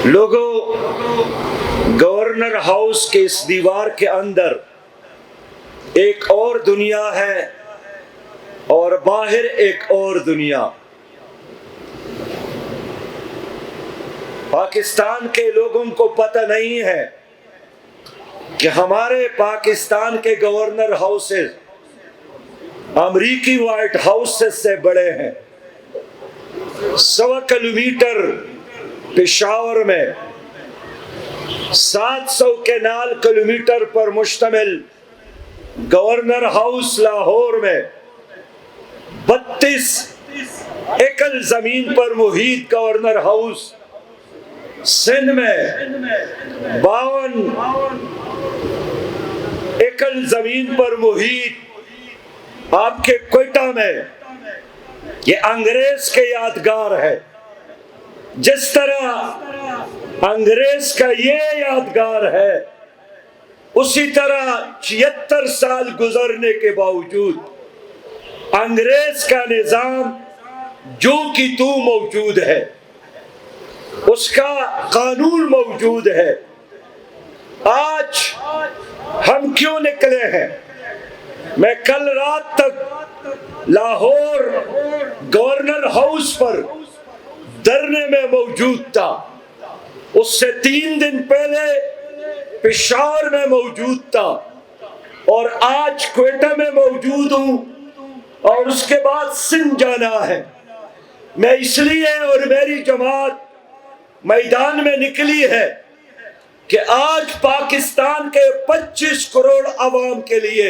لوگوں، governor house کے اس دیوار کے اندر ایک اور دنیا ہے اور باہر ایک اور دنیا۔ پاکستان کے لوگوں کو پتہ نہیں ہے کہ ہمارے پاکستان کے گورنر ہاؤسز امریکی وائٹ ہاؤسز سے بڑے ہیں۔ 100 کلومیٹر پشاور میں، 700 کینال کلومیٹر پر مشتمل گورنر ہاؤس لاہور میں، 32 ایکڑ زمین پر محیط گورنر ہاؤس سندھ میں، 52 ایکڑ زمین پر محیط آپ کے کوئٹہ میں۔ یہ انگریز کے یادگار ہے۔ جس طرح انگریز کا یہ یادگار ہے، اسی طرح 76 سال گزرنے کے باوجود انگریز کا نظام جو کی تو موجود ہے، اس کا قانون موجود ہے۔ آج ہم کیوں نکلے ہیں؟ میں کل رات تک لاہور گورنر ہاؤس پر دھرنے میں موجود تھا، اس سے 3 دن پہلے پشاور میں موجود تھا، اور آج کوئٹہ میں موجود ہوں، اور اس کے بعد سندھ جانا ہے۔ میں اس لیے اور میری جماعت میدان میں نکلی ہے کہ آج پاکستان کے 25 کروڑ عوام کے لیے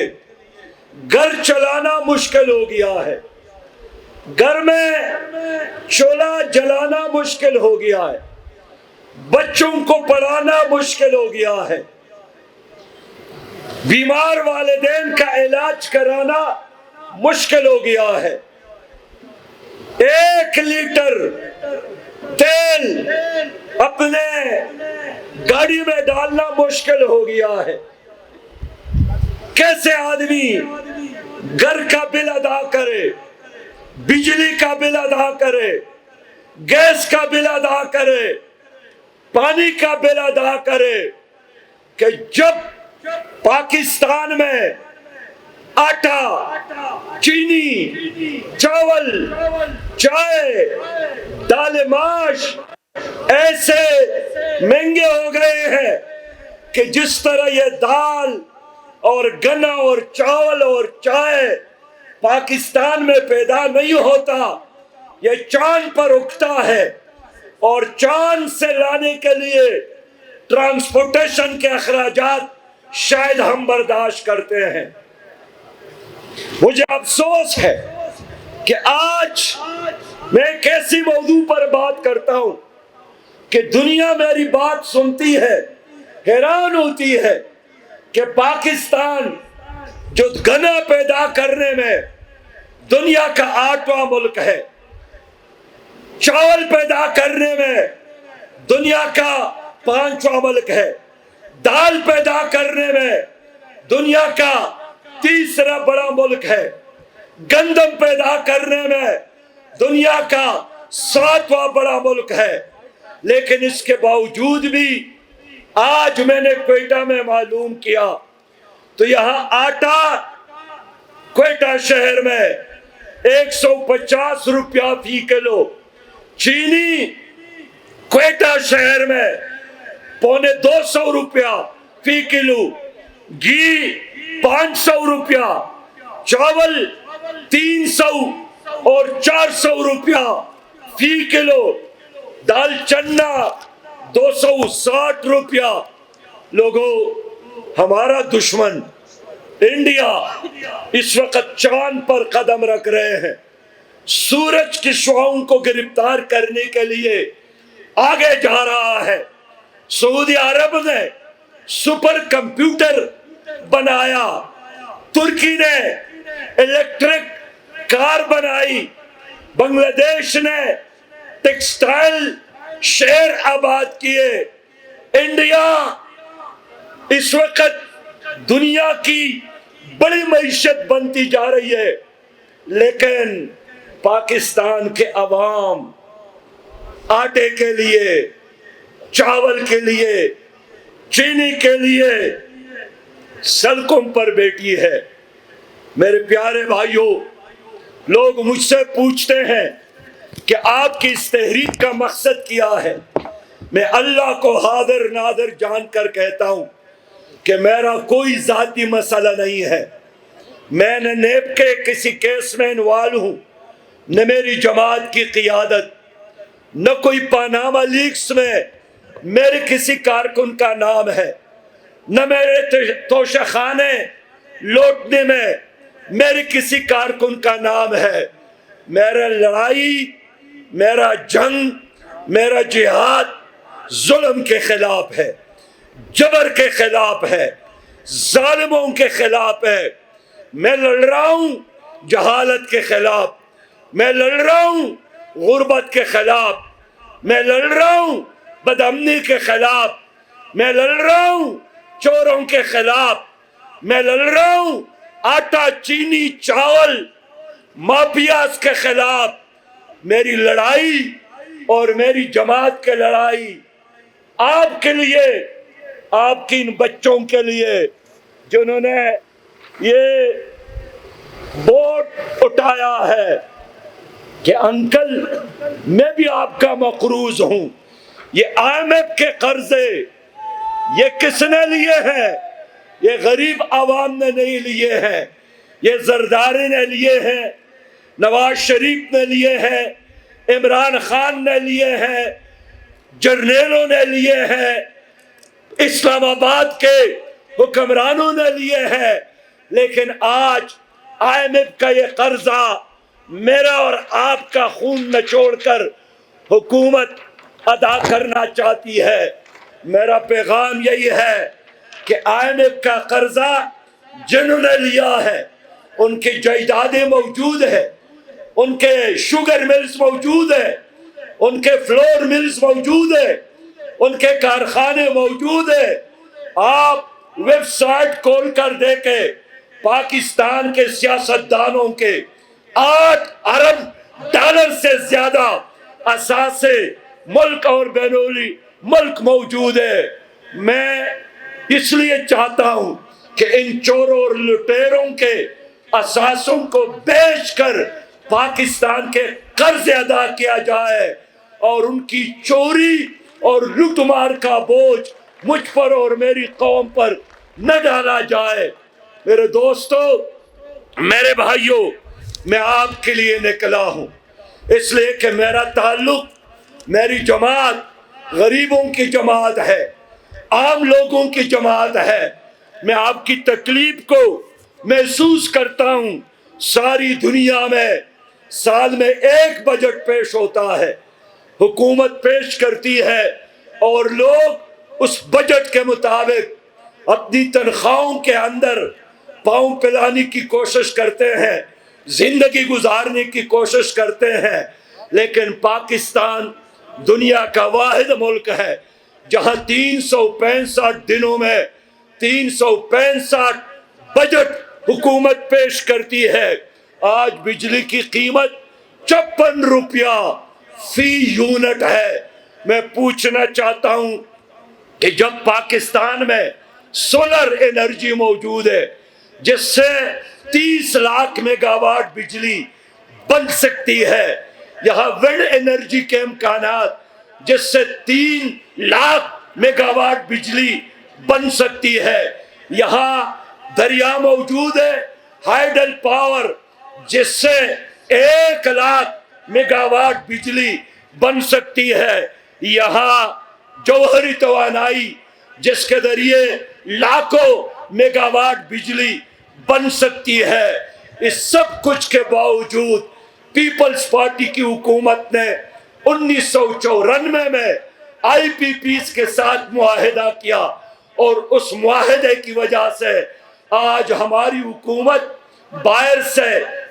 گھر چلانا مشکل ہو گیا ہے، گھر میں چولہا جلانا مشکل ہو گیا ہے، بچوں کو پڑھانا مشکل ہو گیا ہے، بیمار والدین کا علاج کرانا مشکل ہو گیا ہے، 1 لیٹر تیل اپنے گاڑی میں ڈالنا مشکل ہو گیا ہے۔ کیسے آدمی گھر کا بل ادا کرے، بجلی کا بل ادا کرے، گیس کا بل ادا کرے، پانی کا بل ادا کرے، کہ جب پاکستان میں آٹا، چینی، چاول، چائے، دال ماش ایسے مہنگے ہو گئے ہیں کہ جس طرح یہ دال اور گنا اور چاول اور چائے پاکستان میں پیدا نہیں ہوتا، یہ چاند پر اگتا ہے، اور چاند سے لانے کے لیے ٹرانسپورٹیشن کے اخراجات شاید ہم برداشت کرتے ہیں۔ مجھے افسوس ہے کہ آج میں ایک ایسی موضوع پر بات کرتا ہوں کہ دنیا میری بات سنتی ہے، حیران ہوتی ہے کہ پاکستان جو گنا پیدا کرنے میں دنیا کا 8واں ملک ہے، چاول پیدا کرنے میں دنیا کا 5واں ملک ہے، دال پیدا کرنے میں دنیا کا 3را بڑا ملک ہے، گندم پیدا کرنے میں دنیا کا 7واں بڑا ملک ہے، لیکن اس کے باوجود بھی آج میں نے کوئٹہ میں معلوم کیا تو یہاں آٹا کوئٹہ شہر میں 150 روپیہ فی کلو، چینی کوئٹہ شہر میں 250 روپیہ فی کلو، گھی 500 روپیہ، چاول 300 اور 400 روپیہ فی کلو، دال چنا 260 روپیہ۔ لوگوں، ہمارا دشمن انڈیا اس وقت چاند پر قدم رکھ رہے ہیں، سورج کی شعاؤں کو گرفتار کرنے کے لیے آگے جا رہا ہے۔ سعودی عرب نے سپر کمپیوٹر بنایا، ترکی نے الیکٹرک کار بنائی، بنگلہ دیش نے ٹیکسٹائل شہر آباد کیے۔ انڈیا اس وقت دنیا کی بڑی معیشت بنتی جا رہی ہے، لیکن پاکستان کے عوام آٹے کے لیے، چاول کے لیے، چینی کے لیے سڑکوں پر بیٹھی ہے۔ میرے پیارے بھائیوں، لوگ مجھ سے پوچھتے ہیں کہ آپ کی اس تحریک کا مقصد کیا ہے؟ میں اللہ کو حاضر ناظر جان کر کہتا ہوں کہ میرا کوئی ذاتی مسئلہ نہیں ہے۔ میں نہ نیب کے کسی کیس میں انوالو ہوں، نہ میری جماعت کی قیادت، نہ کوئی پاناما لیکس میں میرے کسی کارکن کا نام ہے، نہ میرے توشہ خانے لوٹنے میں میرے کسی کارکن کا نام ہے۔ میرا لڑائی، میرا جنگ، میرا جہاد ظلم کے خلاف ہے، جبر کے خلاف ہے، ظالموں کے خلاف ہے۔ میں لڑ رہا ہوں جہالت کے خلاف، میں لڑ رہا ہوں غربت کے خلاف، میں لڑ رہا ہوں بد امنی کے خلاف، میں لڑ رہا ہوں چوروں کے خلاف، میں لڑ رہا ہوں آٹا چینی چاول مافیاز کے خلاف۔ میری لڑائی اور میری جماعت کی لڑائی آپ کے لیے، آپ کی ان بچوں کے لیے جنہوں نے یہ ووٹ اٹھایا ہے کہ انکل میں بھی آپ کا مقروض ہوں۔ یہ IMF کے قرضے یہ کس نے لیے ہیں؟ یہ غریب عوام نے نہیں لیے ہیں، یہ زرداری نے لیے ہیں، نواز شریف نے لیے ہیں، عمران خان نے لیے ہیں، جرنیلوں نے لیے ہیں، اسلام آباد کے حکمرانوں نے لیے ہیں۔ لیکن آج IMF کا یہ قرضہ میرا اور آپ کا خون نچوڑ کر حکومت ادا کرنا چاہتی ہے۔ میرا پیغام یہی ہے کہ IMF کا قرضہ جنہوں نے لیا ہے ان کی جائیدادیں موجود ہیں، ان کے شوگر ملز موجود ہیں، ان کے فلور ملز موجود ہیں، ان کے کارخانے موجود ہیں۔ آپ ویب سائٹ کھول کر دیکھیں، پاکستان کے سیاستدانوں کے 8 ارب ڈالر سے زیادہ اثاثے ملک اور بین ملک موجود ہے۔ میں اس لیے چاہتا ہوں کہ ان چوروں اور لٹیروں کے اثاثوں کو بیچ کر پاکستان کے قرض ادا کیا جائے اور ان کی چوری اور لوٹ مار کا بوجھ مجھ پر اور میری قوم پر نہ ڈالا جائے۔ میرے دوستو، میرے بھائیوں، میں آپ کے لیے نکلا ہوں اس لیے کہ میرا تعلق، میری جماعت غریبوں کی جماعت ہے، عام لوگوں کی جماعت ہے۔ میں آپ کی تکلیف کو محسوس کرتا ہوں۔ ساری دنیا میں سال میں ایک بجٹ پیش ہوتا ہے، حکومت پیش کرتی ہے اور لوگ اس بجٹ کے مطابق اپنی تنخواہوں کے اندر پاؤں پلانے کی کوشش کرتے ہیں، زندگی گزارنے کی کوشش کرتے ہیں۔ لیکن پاکستان دنیا کا واحد ملک ہے جہاں 365 دنوں میں 365 بجٹ حکومت پیش کرتی ہے۔ آج بجلی کی قیمت 56 روپیہ فی یونٹ ہے۔ میں پوچھنا چاہتا ہوں کہ جب پاکستان میں سولر انرجی موجود ہے جس سے 30 لاکھ میگا واٹ بجلی بن سکتی ہے، یہاں ونڈ انرجی کے امکانات جس سے 3 لاکھ میگا واٹ بجلی بن سکتی ہے، یہاں دریا موجود ہے ہائیڈل پاور جس سے 1 لاکھ میگا واٹ بجلی بن سکتی ہے، یہاں جوہری توانائی جس کے ذریعے لاکھوں میگا واٹ بجلی بن سکتی ہے۔ اس سب کچھ کے باوجود پیپلز پارٹی کی حکومت نے 1994 میں IPPs کے ساتھ معاہدہ کیا اور اس معاہدے کی وجہ سے آج ہماری حکومت باہر سے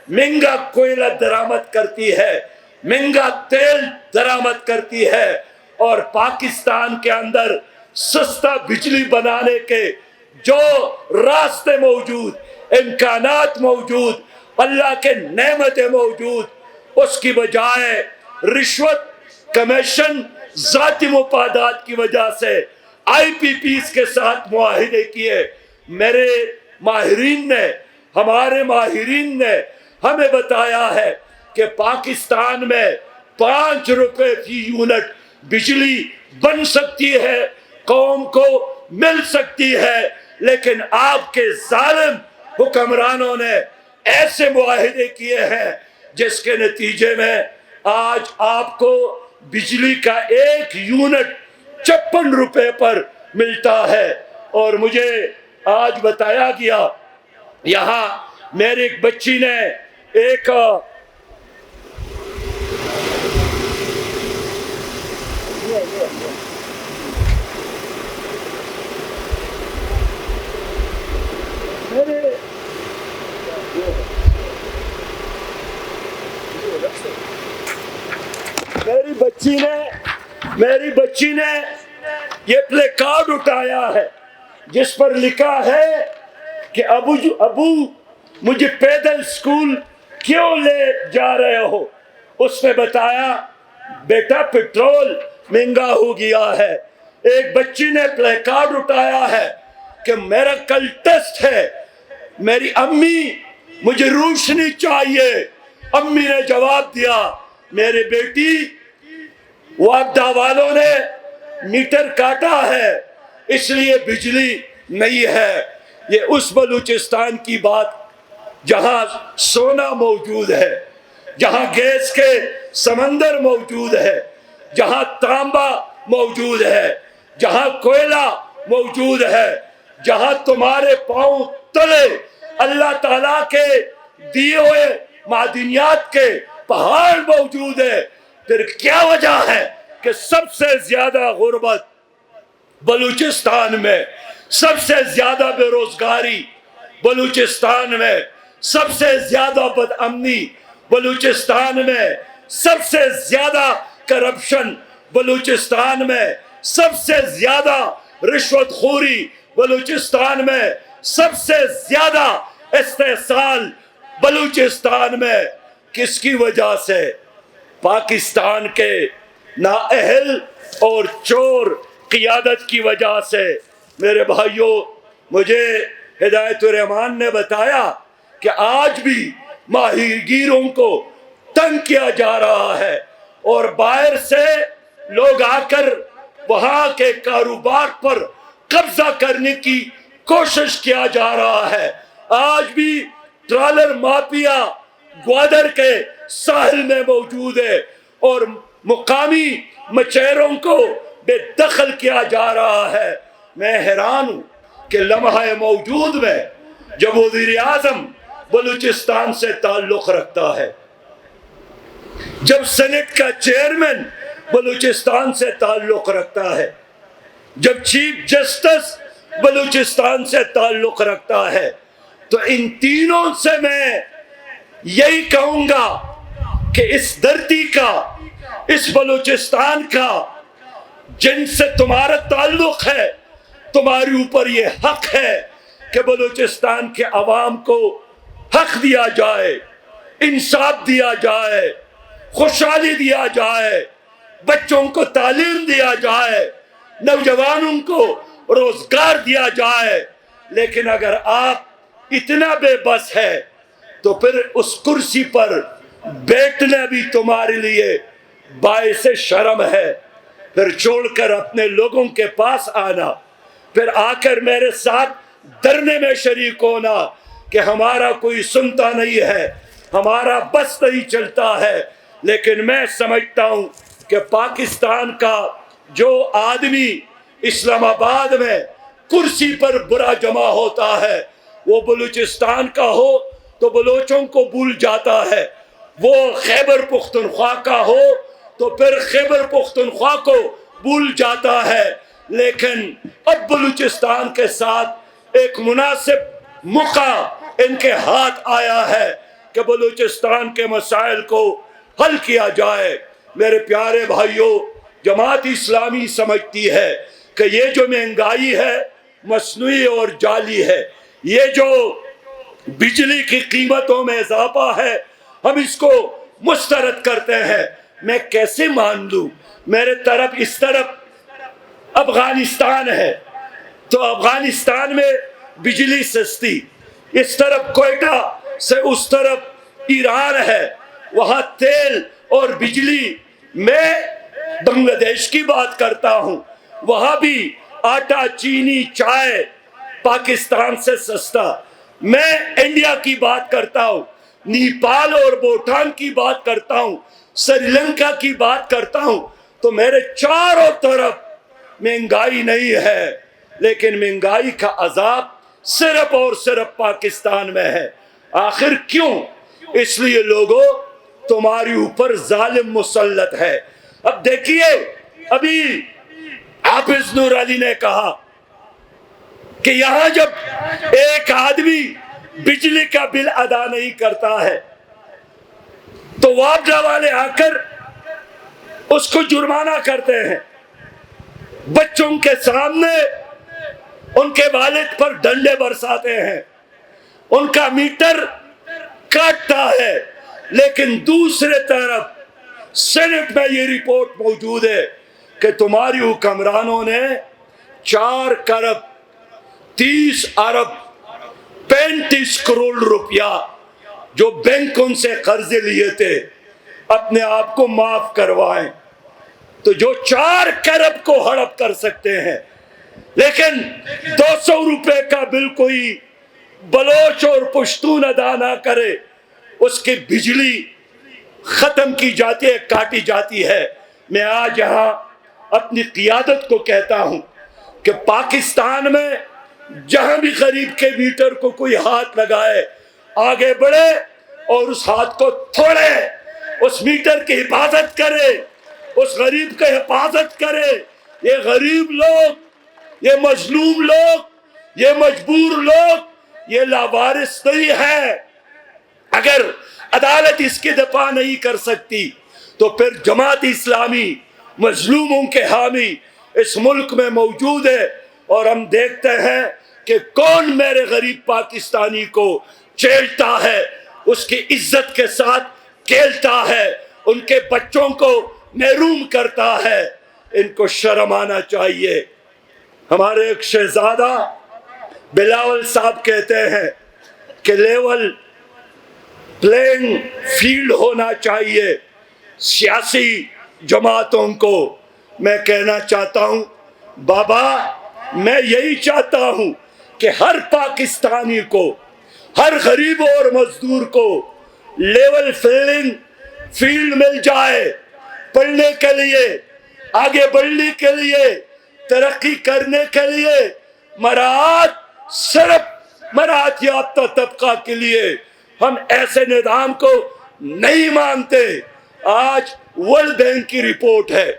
مہنگا کوئلہ درآمد کرتی ہے، مہنگا تیل درآمد کرتی ہے اور پاکستان کے اندر سستا بجلی بنانے کے جو راستے موجود، امکانات موجود، اللہ کے نعمتیں موجود، اس کی بجائے رشوت، کمیشن ذاتی مفادات کی وجہ سے آئی پی پیز کے ساتھ معاہدے کیے. میرے ماہرین نے، ہمارے ماہرین نے ہمیں بتایا ہے کہ پاکستان میں 5 روپے فی یونٹ بجلی بن سکتی ہے، قوم کو مل سکتی ہے، لیکن آپ کے ظالم حکمرانوں نے ایسے معاہدے کیے ہیں جس کے نتیجے میں آج آپ کو بجلی کا 1 یونٹ 56 روپے پر ملتا ہے. اور مجھے آج بتایا گیا، یہاں میری ایک بچی نے ایک میری بچی نے یہ پلے کارڈ اٹھایا ہے جس پر لکھا ہے کہ ابو مجھے پیدل سکول کیوں لے جا رہے ہو. اس نے بتایا بیٹا پیٹرول مہنگا ہو گیا ہے. ایک بچی نے پلے کارڈ اٹھایا ہے کہ میرا کل ٹیسٹ ہے، میری امی مجھے روشنی چاہیے. امی نے جواب دیا میرے بیٹی وابدہ والوں نے میٹر کاٹا ہے اس لیے بجلی نہیں ہے. یہ اس بلوچستان کی بات جہاں سونا موجود ہے، جہاں گیس کے سمندر موجود ہے، جہاں تانبا موجود ہے، جہاں کوئلہ موجود ہے، جہاں تمہارے پاؤں تلے اللہ تعالیٰ کے دیے ہوئے معدنیات کے پہاڑ موجود ہے. پھر کیا وجہ ہے کہ سب سے زیادہ غربت بلوچستان میں، سب سے زیادہ بے روزگاری بلوچستان میں، سب سے زیادہ بد امنی بلوچستان میں، سب سے زیادہ کرپشن بلوچستان میں، سب سے زیادہ رشوت خوری بلوچستان میں، سب سے زیادہ استحصال بلوچستان میں؟ کس کی وجہ سے؟ پاکستان کے نااہل اور چور قیادت کی وجہ سے. میرے بھائیوں، مجھے ہدایت الرحمان نے بتایا کہ آج بھی ماہی گیروں کو تنگ کیا جا رہا ہے اور باہر سے لوگ آ کر وہاں کے کاروبار پر قبضہ کرنے کی کوشش کیا جا رہا ہے. آج بھی ٹرالر مافیا گوادر کے ساحل میں موجود ہے اور مقامی مچھیروں کو بے دخل کیا جا رہا ہے. میں حیران ہوں کہ لمحہ موجود میں جب وزیر اعظم بلوچستان سے تعلق رکھتا ہے، جب سینٹ کا چیئرمین بلوچستان سے تعلق رکھتا ہے، جب چیف جسٹس بلوچستان سے تعلق رکھتا ہے، تو ان تینوں سے میں یہی کہوں گا کہ اس دھرتی کا، اس بلوچستان کا جن سے تمہارا تعلق ہے، تمہارے اوپر یہ حق ہے کہ بلوچستان کے عوام کو حق دیا جائے، انصاف دیا جائے، خوشحالی دیا جائے، بچوں کو تعلیم دیا جائے، نوجوانوں کو روزگار دیا جائے. لیکن اگر آپ اتنا بے بس ہے تو پھر اس کرسی پر بیٹھنا بھی تمہارے لیے باعث شرم ہے. پھر چھوڑ کر اپنے لوگوں کے پاس آنا، پھر آ کر میرے ساتھ دھرنے میں شریک ہونا کہ ہمارا کوئی سنتا نہیں ہے، ہمارا بس نہیں چلتا ہے. لیکن میں سمجھتا ہوں کہ پاکستان کا جو آدمی اسلام آباد میں کرسی پر برا جمع ہوتا ہے، وہ بلوچستان کا ہو تو بلوچوں کو بھول جاتا ہے، وہ خیبر پختونخوا کا ہو تو پھر خیبر پختونخوا کو بھول جاتا ہے. لیکن اب بلوچستان کے ساتھ ایک مناسب موقع ان کے ہاتھ آیا ہے کہ بلوچستان کے مسائل کو حل کیا جائے. میرے پیارے بھائیوں، جماعت اسلامی سمجھتی ہے کہ یہ جو مہنگائی ہے مصنوعی اور جعلی ہے، یہ جو بجلی کی قیمتوں میں اضافہ ہے ہم اس کو مسترد کرتے ہیں. میں کیسے مان لوں؟ میرے طرف اس طرف افغانستان ہے تو افغانستان میں بجلی سستی، اس طرف کوئٹہ سے اس طرف ایران ہے، وہاں تیل اور بجلی۔ میں بنگلہ دیش کی بات کرتا ہوں، وہاں بھی آٹا، چینی، چائے پاکستان سے سستا۔ میں انڈیا کی بات کرتا ہوں، نیپال اور بھوٹان کی بات کرتا ہوں، سری لنکا کی بات کرتا ہوں، تو میرے چاروں طرف مہنگائی نہیں ہے، لیکن مہنگائی کا عذاب صرف اور صرف پاکستان میں ہے۔ آخر کیوں؟ اس لیے لوگوں تمہاری اوپر ظالم مسلط ہے۔ اب دیکھیے، ابھی حافظ نور علی نے کہا کہ یہاں جب ایک آدمی بجلی کا بل ادا نہیں کرتا ہے تو واپڈا والے آ کر اس کو جرمانہ کرتے ہیں، بچوں کے سامنے ان کے والد پر ڈنڈے برساتے ہیں، ان کا میٹر کاٹتا ہے۔ لیکن دوسرے طرف سینٹ میں یہ رپورٹ موجود ہے کہ تمہاری حکمرانوں نے 4 کروڑ 30 ارب 35 کروڑ روپیہ جو بینک ان سے قرضے لیے تھے اپنے آپ کو معاف کروائیں۔ تو جو 4 کروڑ کو ہڑپ کر سکتے ہیں، لیکن 200 روپے کا بل کوئی بلوچ اور پشتون ادا نہ کرے، اس کی بجلی ختم کی جاتی ہے، کاٹی جاتی ہے۔ میں آج یہاں اپنی قیادت کو کہتا ہوں کہ پاکستان میں جہاں بھی غریب کے میٹر کو کوئی ہاتھ لگائے، آگے بڑھے اور اس ہاتھ کو تھوڑے، اس میٹر کی حفاظت کرے، اس غریب کی حفاظت کرے۔ یہ غریب لوگ، یہ مظلوم لوگ، یہ مجبور لوگ، یہ لاوارث نہیں ہے۔ اگر عدالت اس کی دفاع نہیں کر سکتی تو پھر جماعت اسلامی مظلوموں کے حامی اس ملک میں موجود ہے، اور ہم دیکھتے ہیں کہ کون میرے غریب پاکستانی کو چیلتا ہے، اس کی عزت کے ساتھ کھیلتا ہے، ان کے بچوں کو محروم کرتا ہے۔ ان کو شرم آنا چاہیے۔ ہمارے ایک شہزادہ بلاول صاحب کہتے ہیں کہ لیول پلینگ فیلڈ ہونا چاہیے سیاسی جماعتوں کو۔ میں کہنا چاہتا ہوں بابا، میں یہی چاہتا ہوں کہ ہر پاکستانی کو، ہر غریب اور مزدور کو لیول پلینگ فیلڈ مل جائے، پڑھنے کے لیے، آگے بڑھنے کے لیے، ترقی کرنے کے لیے۔ مراعات صرف مراعات یافتہ طبقہ کے لیے، ہم ایسے نظام کو نہیں مانتے۔ آج ورلڈ بینک کی رپورٹ ہے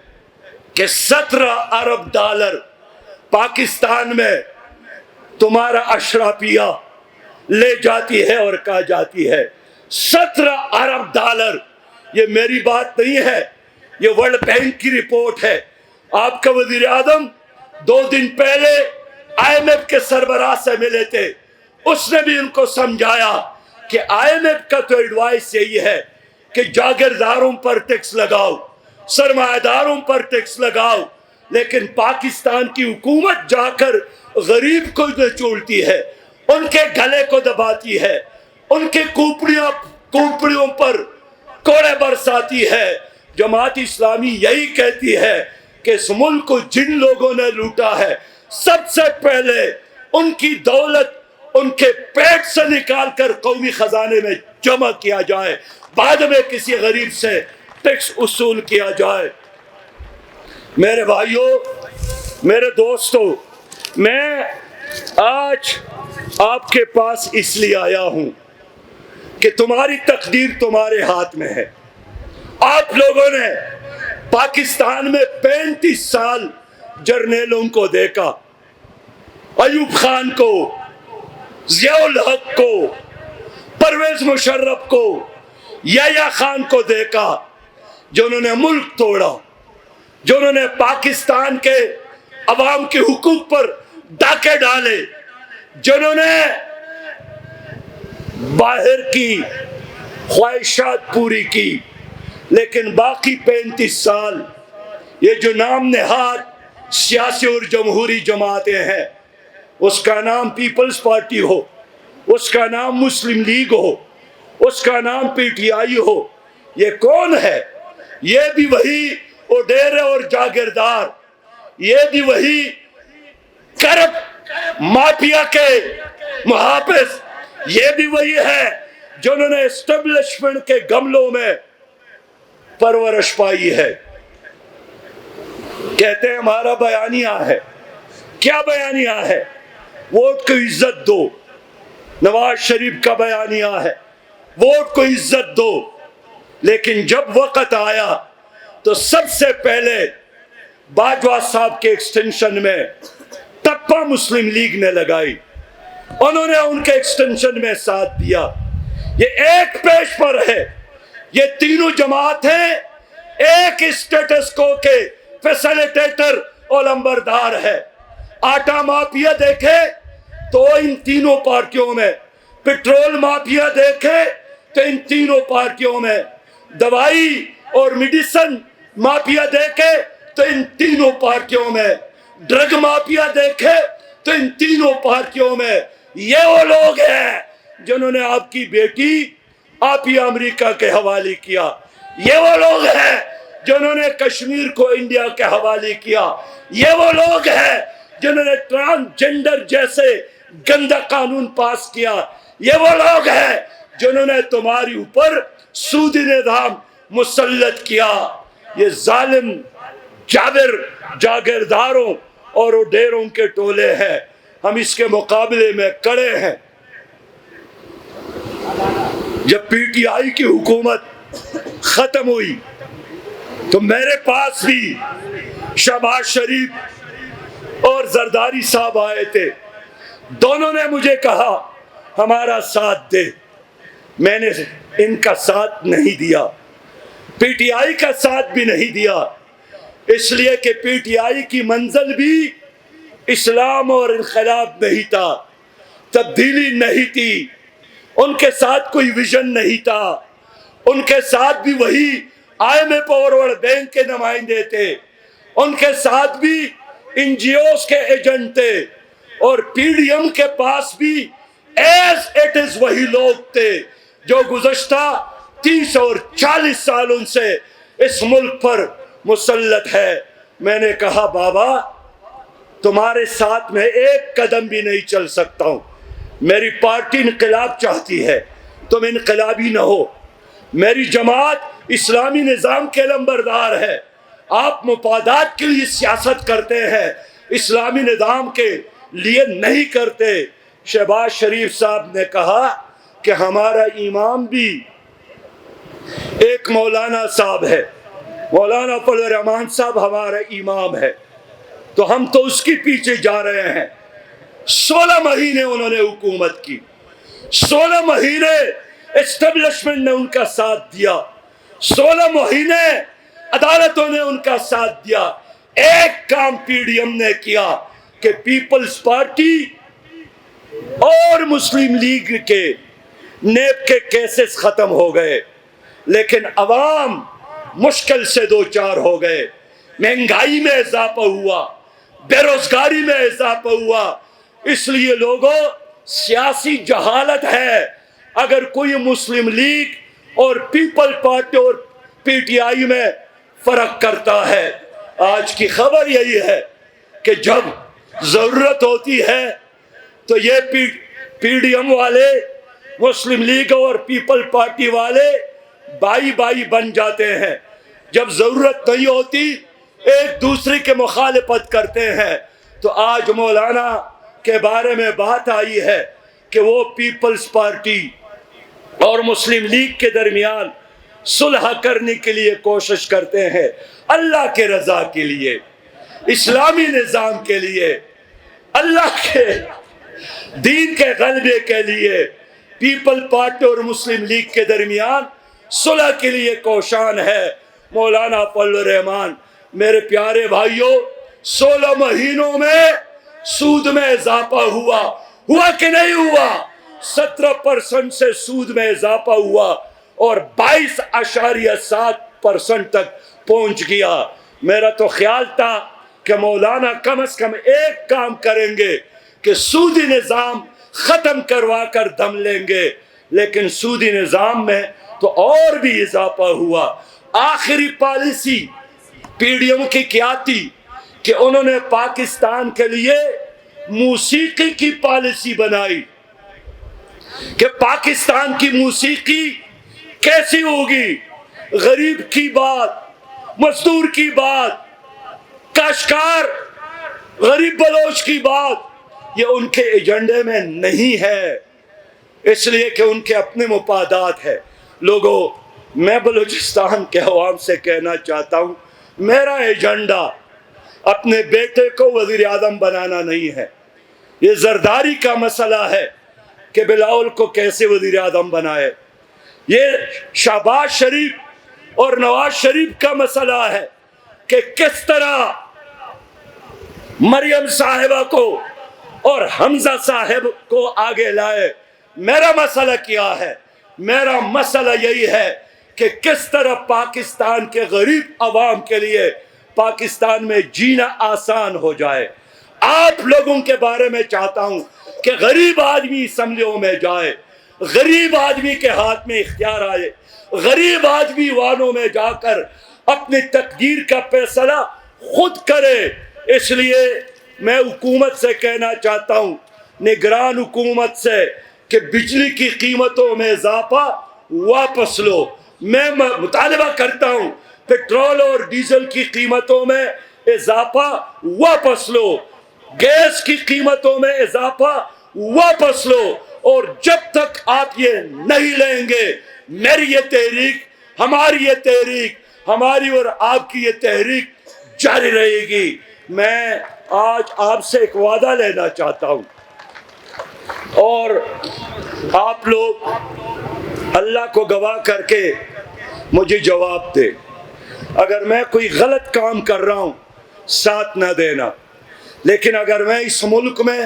کہ 17 ارب ڈالر پاکستان میں تمہارا اشرافیہ لے جاتی ہے اور کہا جاتی ہے 17 ارب ڈالر۔ یہ میری بات نہیں ہے، یہ ورلڈ بینک کی رپورٹ ہے۔ آپ کا وزیر اعظم 2 دن پہلے IMF کے سربراہ سے ملے تھے، اس نے بھی ان کو سمجھایا کہ IMF کا تو ایڈوائس یہی ہے کہ جاگیرداروں پر ٹیکس لگاؤ، سرمایہ داروں پر ٹیکس لگاؤ، لیکن پاکستان کی حکومت جا کر غریب کو نچوڑتی ہے، ان کے گلے کو دباتی ہے، ان کے کھوپڑیوں پر کوڑے برساتی ہے۔ جماعت اسلامی یہی کہتی ہے کہ اس ملک کو جن لوگوں نے لوٹا ہے، سب سے پہلے ان کی دولت ان کے پیٹ سے نکال کر قومی خزانے میں جمع کیا جائے، بعد میں کسی غریب سے ٹیکس وصول کیا جائے۔ میرے بھائیوں، میرے دوستوں، میں آج آپ کے پاس اس لیے آیا ہوں کہ تمہاری تقدیر تمہارے ہاتھ میں ہے۔ آپ لوگوں نے پاکستان میں 35 سال جرنیلوں کو دیکھا، ایوب خان کو، ضیاء الحق کو، پرویز مشرف کو، یحییٰ خان کو دیکھا، جنہوں نے ملک توڑا، جنہوں نے پاکستان کے عوام کے حقوق پر ڈاکے ڈالے، جنہوں نے باہر کی خواہشات پوری کی، لیکن باقی 35 سال یہ جو نام نہاد سیاسی اور جمہوری جماعتیں ہیں، اس کا نام پیپلز پارٹی ہو، اس کا نام مسلم لیگ ہو، اس کا نام پی ٹی آئی ہو، یہ کون ہے؟ یہ بھی وہی اوڈیرے اور جاگیردار، یہ بھی وہی کرپ مافیا کے محافظ، یہ بھی وہی ہے جنہوں نے اسٹیبلشمنٹ کے گملوں میں پرورش پائی ہے۔ کہتے ہیں ہمارا بیانیہ ہے، کیا بیانیہ ہے؟ ووٹ کو عزت دو۔ نواز شریف کا بیانیہ ہے ووٹ کو عزت دو، لیکن جب وقت آیا تو سب سے پہلے باجوہ صاحب کے ایکسٹینشن میں ٹپا مسلم لیگ نے لگائی، انہوں نے ان کے ایکسٹینشن میں ساتھ دیا۔ یہ ایک پیش پر ہے، یہ تینوں جماعتیں ایک اسٹیٹس کو کے فیسیلیٹیٹر اور لمبردار ہے۔ آٹا مافیا دیکھے تو ان تینوں پارٹیوں میں، پیٹرول مافیا دیکھے تو ان تینوں پارٹیوں میں، دوائی اور میڈیسن مافیا دیکھے تو ان تینوں پارٹیوں میں، ڈرگ مافیا دیکھے تو ان تینوں پارٹیوں میں۔ یہ وہ لوگ ہیں جنہوں نے آپ کی بیٹی آپ ہی امریکہ کے حوالے کیا، یہ وہ لوگ ہیں جنہوں نے کشمیر کو انڈیا کے حوالے کیا، یہ وہ لوگ ہیں جنہوں نے ٹرانسجنڈر جیسے گندا قانون پاس کیا، یہ وہ لوگ ہیں جنہوں نے تمہاری اوپر سودی نظام مسلط کیا۔ یہ ظالم جابر جاگیرداروں اور اوڈیروں کے ٹولے ہیں، ہم اس کے مقابلے میں کڑے ہیں۔ جب پی ٹی آئی کی حکومت ختم ہوئی تو میرے پاس بھی شہباز شریف اور زرداری صاحب آئے تھے، دونوں نے مجھے کہا ہمارا ساتھ دے، میں نے ان کا ساتھ نہیں دیا، پی ٹی آئی کا ساتھ بھی نہیں دیا، اس لیے کہ پی ٹی آئی کی منزل بھی اسلام اور انقلاب نہیں تھا، تبدیلی نہیں تھی، ان کے ساتھ کوئی ویژن نہیں تھا، ان کے ساتھ بھی وہی آئی ایم ایف اور ورلڈ بینک کے نمائندے تھے، ان کے ساتھ بھی این جی اوز کے ایجنٹ تھے، اور پی ڈی ایم کے پاس بھی ایز اٹ از وہی لوگ تھے جو گزشتہ 30 اور 40 سالوں سے اس ملک پر مسلط ہے۔ میں نے کہا بابا تمہارے ساتھ میں ایک قدم بھی نہیں چل سکتا ہوں، میری پارٹی انقلاب چاہتی ہے، تم انقلابی نہ ہو، میری جماعت اسلامی نظام کے لمبردار ہے، آپ مفادات کے لیے سیاست کرتے ہیں، اسلامی نظام کے لیے نہیں کرتے۔ شہباز شریف صاحب نے کہا کہ ہمارا امام بھی ایک مولانا صاحب ہے، مولانا فضل الرحمان صاحب ہمارا امام ہے، تو ہم تو اس کے پیچھے جا رہے ہیں۔ 16 مہینے انہوں نے حکومت کی، 16 مہینے اسٹیبلشمنٹ نے ان کا ساتھ دیا، 16 مہینے عدالتوں نے ان کا ساتھ دیا۔ ایک کام پی ڈی ایم نے کیا کہ پیپلز پارٹی اور مسلم لیگ کے نیب کے کیسز ختم ہو گئے، لیکن عوام مشکل سے دو چار ہو گئے، مہنگائی میں اضافہ ہوا، بے روزگاری میں اضافہ ہوا۔ اس لیے لوگوں سیاسی جہالت ہے، اگر کوئی مسلم لیگ اور پیپل پارٹی اور پی ٹی آئی میں فرق کرتا ہے۔ آج کی خبر یہی ہے کہ جب ضرورت ہوتی ہے تو یہ پی ڈی ایم والے، مسلم لیگ اور پیپل پارٹی والے بائی بائی بن جاتے ہیں، جب ضرورت نہیں ہوتی ایک دوسرے کے مخالفت کرتے ہیں۔ تو آج مولانا کے بارے میں بات آئی ہے کہ وہ پیپلز پارٹی اور مسلم لیگ کے درمیان صلح کرنے کے لیے کوشش کرتے ہیں، اللہ کے رضا کے لیے، اسلامی نظام کے لیے، اللہ کے دین کے غلبے کے لیے۔ پیپل پارٹی اور مسلم لیگ کے درمیان صلح کے لیے کوشاں ہے۔ مولانا فضل الرحمان، میرے پیارے بھائیوں، 16 مہینوں میں سود میں اضافہ ہوا کہ نہیں ہوا؟ 17% سے سود میں اضافہ ہوا اور 22.7 60% تک پہنچ گیا۔ میرا تو خیال تھا کہ مولانا کم از کم ایک کام کریں گے کہ سودی نظام ختم کروا کر دم لیں گے، لیکن سودی نظام میں تو اور بھی اضافہ ہوا۔ آخری پالیسی پی ڈی ایم کی کیا تھی کہ انہوں نے پاکستان کے لیے موسیقی کی پالیسی بنائی کہ پاکستان کی موسیقی کیسی ہوگی، غریب کی بات، مزدور کی بات، کاشتکار غریب بلوچ کی بات، یہ ان کے ایجنڈے میں نہیں ہے، اس لیے کہ ان کے اپنے مفادات ہے۔ لوگوں، میں بلوچستان کے عوام سے کہنا چاہتا ہوں، میرا ایجنڈا اپنے بیٹے کو وزیر اعظم بنانا نہیں ہے، یہ زرداری کا مسئلہ ہے کہ بلاول کو کیسے وزیر اعظم بنائے، یہ شہباز شریف اور نواز شریف کا مسئلہ ہے کہ کس طرح مریم صاحبہ کو اور حمزہ صاحب کو آگے لائے۔ میرا مسئلہ کیا ہے؟ میرا مسئلہ یہی ہے کہ کس طرح پاکستان کے غریب عوام کے لیے پاکستان میں جینا آسان ہو جائے۔ آپ لوگوں کے بارے میں چاہتا ہوں کہ غریب آدمی اسمبلیوں میں جائے، غریب آدمی کے ہاتھ میں اختیار آئے، غریب آدمی وانوں میں جا کر اپنی تقدیر کا فیصلہ خود کرے۔ اس لیے میں حکومت سے کہنا چاہتا ہوں، نگران حکومت سے، کہ بجلی کی قیمتوں میں اضافہ واپس لو۔ میں مطالبہ کرتا ہوں پیٹرول اور ڈیزل کی قیمتوں میں اضافہ واپس لو، گیس کی قیمتوں میں اضافہ واپس لو، اور جب تک آپ یہ نہیں لیں گے، میری یہ تحریک، ہماری یہ تحریک، ہماری اور آپ کی یہ تحریک جاری رہے گی۔ میں آج آپ سے ایک وعدہ لینا چاہتا ہوں، اور آپ لوگ اللہ کو گواہ کر کے مجھے جواب دے۔ اگر میں کوئی غلط کام کر رہا ہوں ساتھ نہ دینا، لیکن اگر میں اس ملک میں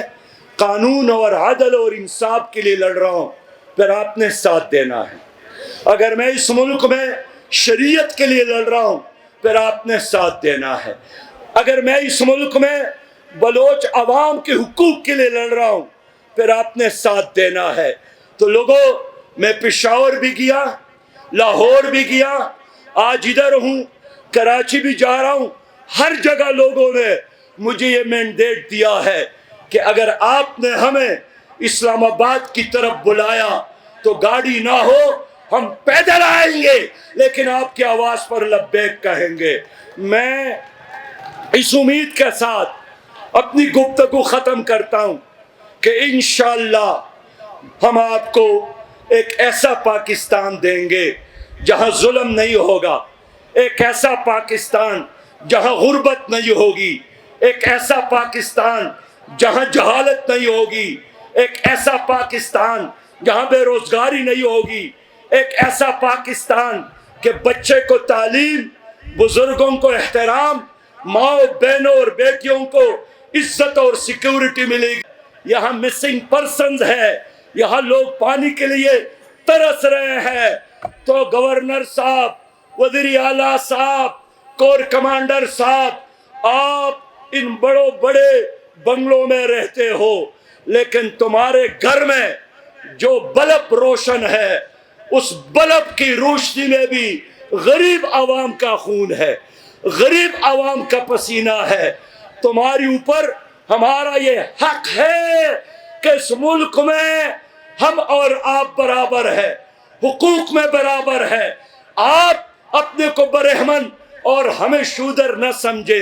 قانون اور عدل اور انصاف کے لیے لڑ رہا ہوں پھر آپ نے ساتھ دینا ہے۔ اگر میں اس ملک میں شریعت کے لیے لڑ رہا ہوں پھر آپ نے ساتھ دینا ہے۔ اگر میں اس ملک میں بلوچ عوام کے حقوق کے لیے لڑ رہا ہوں پھر آپ نے ساتھ دینا ہے۔ تو لوگوں، میں پشاور بھی گیا، لاہور بھی گیا، آج ادھر ہوں، کراچی بھی جا رہا ہوں، ہر جگہ لوگوں نے مجھے یہ مینڈیٹ دیا ہے کہ اگر آپ نے ہمیں اسلام آباد کی طرف بلایا تو گاڑی نہ ہو، ہم پیدل آئیں گے لیکن آپ کی آواز پر لبیک کہیں گے۔ میں اس امید کے ساتھ اپنی گفتگو ختم کرتا ہوں کہ انشاءاللہ ہم آپ کو ایک ایسا پاکستان دیں گے جہاں ظلم نہیں ہوگا، ایک ایسا پاکستان جہاں غربت نہیں ہوگی، ایک ایسا پاکستان جہاں جہالت نہیں ہوگی، ایک ایسا پاکستان جہاں بے روزگاری نہیں ہوگی، ایک ایسا پاکستان کہ بچے کو تعلیم، بزرگوں کو احترام، ماں بہنوں اور بیٹیوں کو عزت اور سیکیورٹی ملے گی۔ یہاں مسنگ پرسنز ہے، یہاں لوگ پانی کے لیے ترس رہے ہیں، تو گورنر صاحب، وزیر اعلیٰ صاحب، کور کمانڈر صاحب، آپ ان بڑے بنگلوں میں رہتے ہو لیکن تمہارے گھر میں جو بلب روشن ہے اس بلب کی روشنی میں بھی غریب عوام کا خون ہے، غریب عوام کا پسینہ ہے۔ تمہاری اوپر ہمارا یہ حق ہے کہ اس ملک میں ہم اور آپ برابر ہے، حقوق میں برابر ہے۔ آپ اپنے کو برہمن اور ہمیں شودر نہ سمجھے،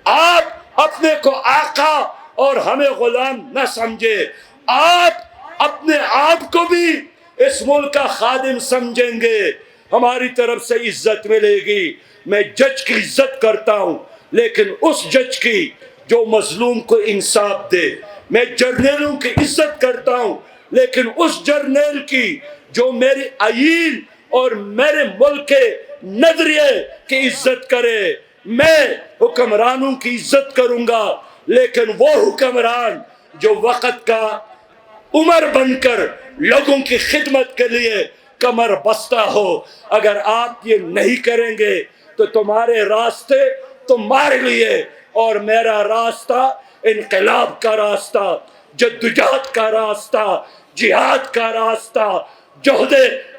آپ اپنے کو آقا اور ہمیں غلام نہ سمجھے، آپ اپنے آپ کو بھی اس ملک کا خادم سمجھیں گے، ہماری طرف سے عزت ملے گی۔ میں جج کی عزت کرتا ہوں لیکن اس جج کی جو مظلوم کو انصاف دے، میں جرنیلوں کی عزت کرتا ہوں لیکن اس جرنیل کی جو میری آئین اور میرے ملک کے نظریے کی عزت کرے۔ میں حکمرانوں کی عزت کروں گا لیکن وہ حکمران جو وقت کا عمر بن کر لوگوں کی خدمت کے لیے کمر بستہ ہو. اگر آپ یہ نہیں کریں گے تو تمہارے راستے تمہارے لیے اور میرا راستہ انقلاب کا راستہ، جدوجہد کا راستہ، جہاد کا راستہ، جہد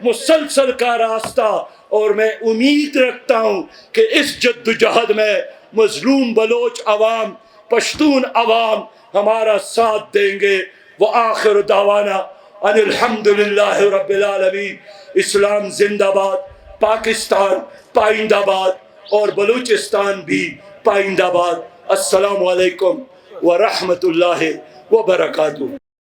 مسلسل کا راستہ. اور میں امید رکھتا ہوں کہ اس جدوجہد میں مظلوم بلوچ عوام، پشتون عوام ہمارا ساتھ دیں گے. وآخر دعوانا ان الحمدللہ رب العالمین. اسلام زندہ باد، پاکستان پائندہ باد، اور بلوچستان بھی پائندہ باد. السلام علیکم ورحمۃ اللہ وبرکاتہ.